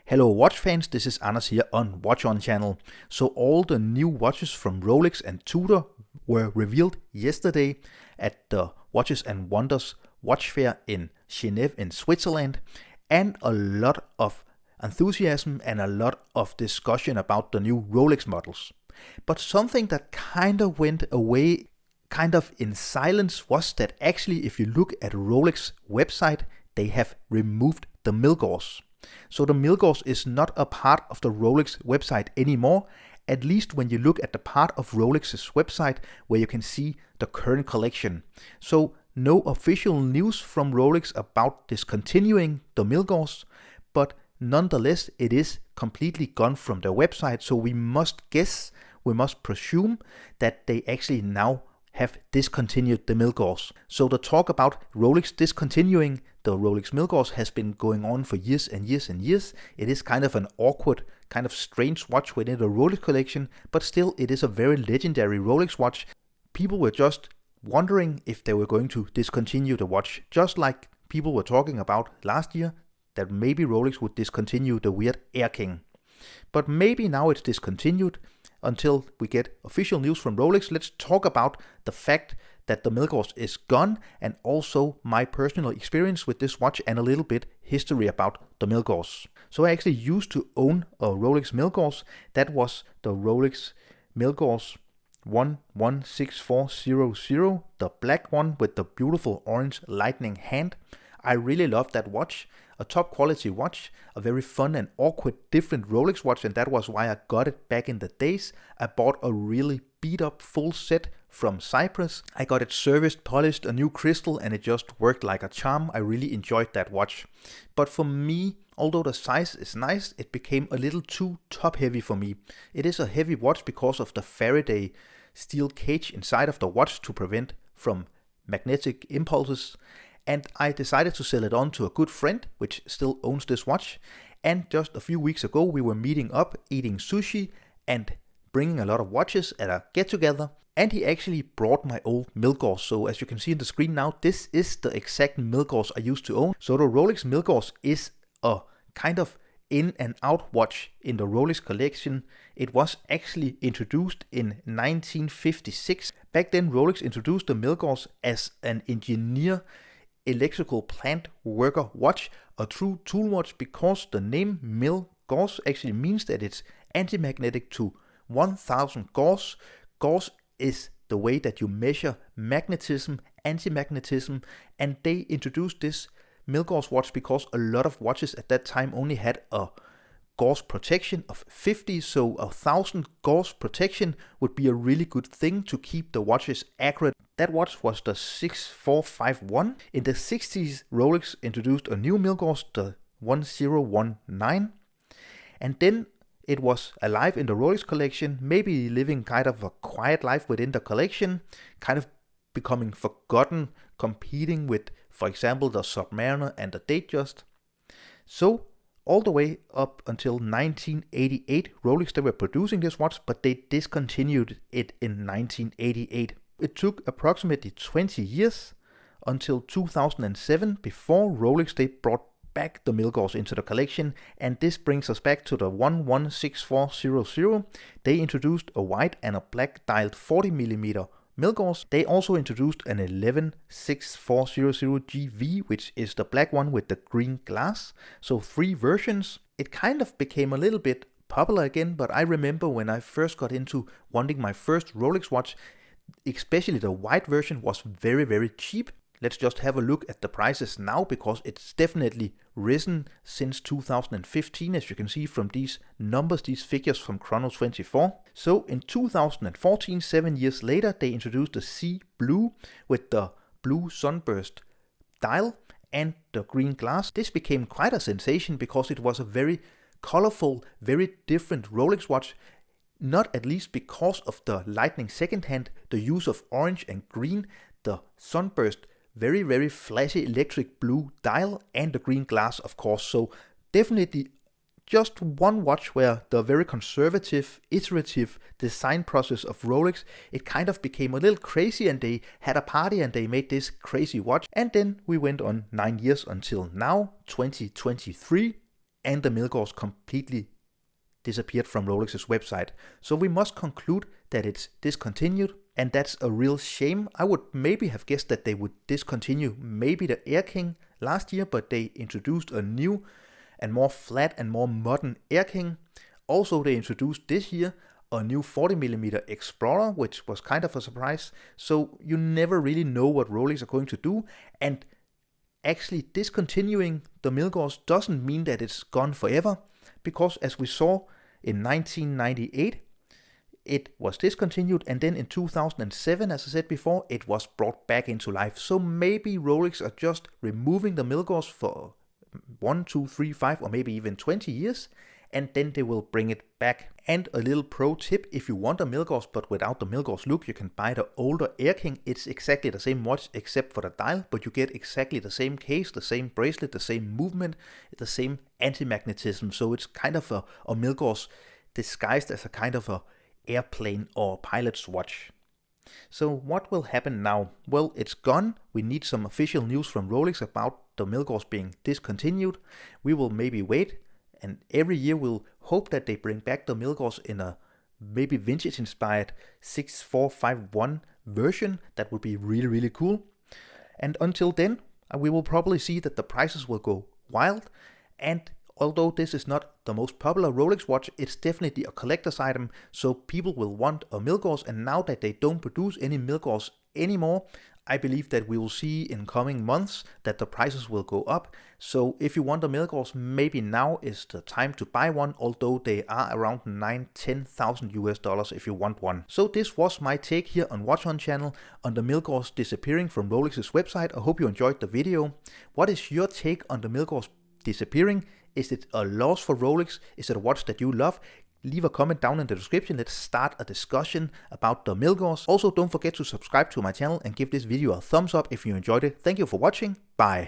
Hello watch fans, this is Anders here on Watch On channel. So all the new watches from Rolex and Tudor were revealed yesterday at the Watches and Wonders watch fair in Geneva in Switzerland, and a lot of enthusiasm and a lot of discussion about the new Rolex models. But something that kind of went away kind of in silence was that actually if you look at Rolex website, they have removed the Milgauss. So the Milgauss is not a part of the Rolex website anymore, at least when you look at the part of Rolex's website where you can see the current collection. So no official news from Rolex about discontinuing the Milgauss, but nonetheless it is completely gone from their website, so we must presume that they actually now have discontinued the Milgauss. So the talk about Rolex discontinuing the Rolex Milgauss has been going on for years and years and years. It is kind of an awkward, kind of strange watch within the Rolex collection, but still it is a very legendary Rolex watch. People were just wondering if they were going to discontinue the watch, just like people were talking about last year that maybe Rolex would discontinue the weird Air King. But maybe now it's discontinued. Until we get official news from Rolex, let's talk about the fact that the Milgauss is gone and also my personal experience with this watch and a little bit history about the Milgauss. So I actually used to own a Rolex Milgauss. That was the Rolex Milgauss 116400, the black one with the beautiful orange lightning hand. I really loved that watch. A top quality watch, a very fun and awkward different Rolex watch, and that was why I got it back in the days. I bought a really beat up full set from Cyprus. I got it serviced, polished, a new crystal, and it just worked like a charm. I really enjoyed that watch. But for me, although the size is nice, it became a little too top heavy for me. It is a heavy watch because of the Faraday steel cage inside of the watch to prevent from magnetic impulses. And I decided to sell it on to a good friend, which still owns this watch. And just a few weeks ago, we were meeting up, eating sushi, and bringing a lot of watches at a get-together. And he actually brought my old Milgauss. So as you can see on the screen now, this is the exact Milgauss I used to own. So the Rolex Milgauss is a kind of in and out watch in the Rolex collection. It was actually introduced in 1956. Back then, Rolex introduced the Milgauss as an engineer electrical plant worker watch, a true tool watch, because the name Milgauss actually means that it's anti-magnetic to 1000 Gauss. Gauss is the way that you measure magnetism, anti-magnetism, and they introduced this Milgauss watch because a lot of watches at that time only had a Gauss protection of 50, so 1000 Gauss protection would be a really good thing to keep the watches accurate. That watch was the 6451. In the 60s, Rolex introduced a new Milgauss, the 1019, and then it was alive in the Rolex collection, maybe living kind of a quiet life within the collection, kind of becoming forgotten, competing with, for example, the Submariner and the Datejust. So all the way up until 1988, Rolex, they were producing this watch, but they discontinued it in 1988. It took approximately 20 years until 2007 before Rolex, they brought back the Milgauss into the collection, and this brings us back to the 116400. They introduced a white and a black dialed 40mm Milgauss. They also introduced an 116400 GV, which is the black one with the green glass. So 3 versions. It kind of became a little bit popular again, but I remember when I first got into wanting my first Rolex watch, especially the white version was very, very cheap. Let's just have a look at the prices now, because it's definitely risen since 2015, as you can see from these numbers, these figures from Chrono24. So in 2014, 7 years later, they introduced the Sea Blue with the blue sunburst dial and the green glass. This became quite a sensation because it was a very colorful, very different Rolex watch. Not at least because of the lightning second hand, the use of orange and green, the sunburst, very, very flashy electric blue dial, and the green glass, of course. So definitely just one watch where the very conservative, iterative design process of Rolex, it kind of became a little crazy, and they had a party and they made this crazy watch. And then we went on 9 years until now, 2023. and the Milgauss completely disappeared from Rolex's website. So we must conclude that it's discontinued, and that's a real shame. I would maybe have guessed that they would discontinue maybe the Air King last year, but they introduced a new and more flat and more modern Air King. Also, they introduced this year a new 40mm Explorer, which was kind of a surprise. So you never really know what Rolex are going to do, and actually discontinuing the Milgauss doesn't mean that it's gone forever, because as we saw in 1998, it was discontinued, and then in 2007, as I said before, it was brought back into life. So maybe Rolex are just removing the Milgauss for 1, 2, 3, 5, or maybe even 20 years, and then they will bring it back. And a little pro tip, if you want a Milgauss but without the Milgauss look, you can buy the older Air King. It's exactly the same watch except for the dial, but you get exactly the same case, the same bracelet, the same movement, the same anti-magnetism. So it's kind of a Milgauss disguised as a kind of a airplane or pilot's watch. So what will happen now? Well, it's gone. We need some official news from Rolex about the Milgauss being discontinued. We will maybe wait, and every year we'll hope that they bring back the Milgauss in a maybe vintage inspired 6451 version. That would be really, really cool. And until then, we will probably see that the prices will go wild. And although this is not the most popular Rolex watch, it's definitely a collector's item, so people will want a Milgauss, and now that they don't produce any Milgauss anymore, I believe that we will see in coming months that the prices will go up. So if you want a Milgauss, maybe now is the time to buy one, although they are around $9,000-10,000 if you want one. So this was my take here on Watch On Channel on the Milgauss disappearing from Rolex's website. I hope you enjoyed the video. What is your take on the Milgauss disappearing? Is it a loss for Rolex? Is it a watch that you love? Leave a comment down in the description. Let's start a discussion about the Milgauss. Also, don't forget to subscribe to my channel and give this video a thumbs up if you enjoyed it. Thank you for watching. Bye.